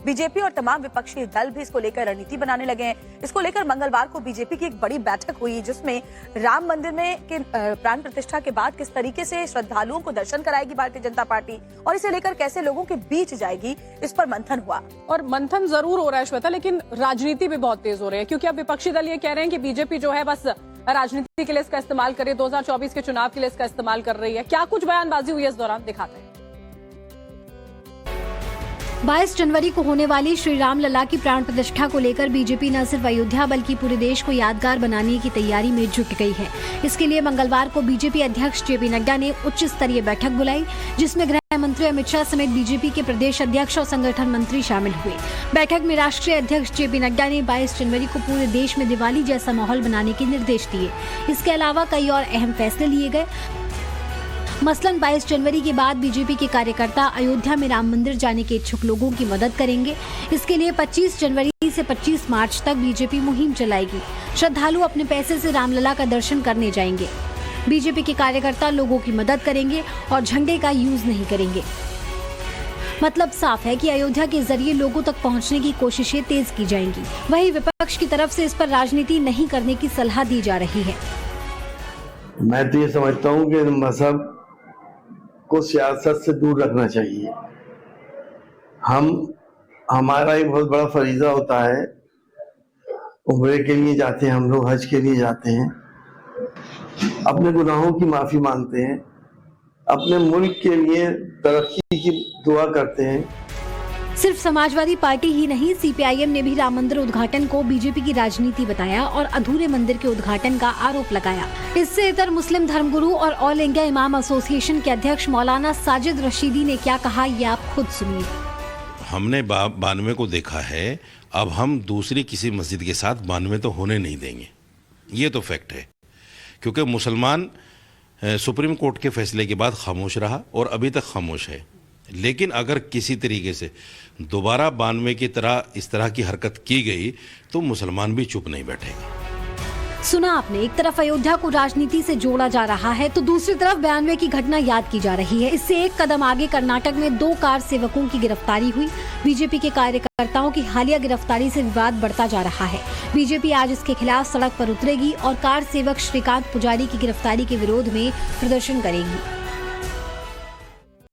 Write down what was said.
BJP और तमाम विपक्षी दल भी इसको लेकर रणनीति बनाने लगे हैं। इसको लेकर मंगलवार को बीजेपी की एक बड़ी बैठक हुई, जिसमें राम मंदिर में के प्राण प्रतिष्ठा के बाद किस तरीके से श्रद्धालुओं को दर्शन कराएगी भारतीय जनता पार्टी और इसे लेकर कैसे लोगों के बीच जाएगी, इस पर मंथन हुआ। और मंथन जरूर हो रहा है श्वेता, लेकिन राजनीति भी बहुत तेज हो रही है, क्योंकि अब विपक्षी दल ये कह रहे हैं कि बीजेपी जो है बस राजनीति के लिए इसका इस्तेमाल करे, 2024 के चुनाव के लिए इसका इस्तेमाल कर रही है। क्या कुछ बयानबाजी हुई है इस दौरान, दिखाते हैं। 22 जनवरी को होने वाली श्री राम लला की प्राण प्रतिष्ठा को लेकर बीजेपी न सिर्फ अयोध्या बल्कि पूरे देश को यादगार बनाने की तैयारी में जुट गई है। इसके लिए मंगलवार को बीजेपी अध्यक्ष जेपी नड्डा ने उच्च स्तरीय बैठक बुलाई, जिसमें गृह मंत्री अमित शाह समेत बीजेपी के प्रदेश अध्यक्ष और संगठन मंत्री शामिल हुए। बैठक में राष्ट्रीय अध्यक्ष जेपी नड्डा ने 22 जनवरी को पूरे देश में दिवाली जैसा माहौल बनाने के निर्देश दिए। इसके अलावा कई और अहम फैसले लिए गए। मसलन 22 जनवरी के बाद बीजेपी के कार्यकर्ता अयोध्या में राम मंदिर जाने के इच्छुक लोगों की मदद करेंगे। इसके लिए 25 जनवरी से 25 मार्च तक बीजेपी मुहिम चलाएगी। श्रद्धालु अपने पैसे से रामलला का दर्शन करने जाएंगे। बीजेपी के कार्यकर्ता लोगों की मदद करेंगे और झंडे का यूज नहीं करेंगे। मतलब साफ है कि अयोध्या के जरिए लोगों तक पहुंचने की कोशिशें तेज की जाएंगी। वहीं विपक्ष की तरफ से इस पर राजनीति नहीं करने की सलाह दी जा रही है। मैं तो ये समझता हूँ कि मजहब को सियासत से दूर रखना चाहिए। हमारा एक बहुत बड़ा फरीजा होता है, उम्रे के लिए जाते हैं हम लोग, हज के लिए जाते हैं, अपने गुनाहों की माफी मांगते हैं, अपने मुल्क के लिए तरक्की की दुआ करते हैं। सिर्फ समाजवादी पार्टी ही नहीं, सीपीआईएम ने भी राम मंदिर उद्घाटन को बीजेपी की राजनीति बताया और अधूरे मंदिर के उद्घाटन का आरोप लगाया। इससे इतर मुस्लिम धर्मगुरु और ऑल इंडिया इमाम एसोसिएशन के अध्यक्ष मौलाना साजिद रशीदी ने क्या कहा, ये आप खुद सुनिए। हमने 92 को देखा है, अब हम दूसरी किसी मस्जिद के साथ 92 तो होने नहीं देंगे, ये तो फैक्ट है। क्योंकि मुसलमान सुप्रीम कोर्ट के फैसले के बाद खामोश रहा और अभी तक खामोश है। लेकिन अगर किसी तरीके से दोबारा 92 की तरह इस तरह की हरकत की गई तो मुसलमान भी चुप नहीं बैठेगा। सुना आपने, एक तरफ अयोध्या को राजनीति से जोड़ा जा रहा है तो दूसरी तरफ 92 की घटना याद की जा रही है। इससे एक कदम आगे कर्नाटक में 2 कार सेवकों की गिरफ्तारी हुई। बीजेपी के कार्यकर्ताओं की हालिया गिरफ्तारी से विवाद बढ़ता जा रहा है। बीजेपी आज इसके खिलाफ सड़क पर उतरेगी और कार सेवक श्रीकांत पुजारी की गिरफ्तारी के विरोध में प्रदर्शन करेगी।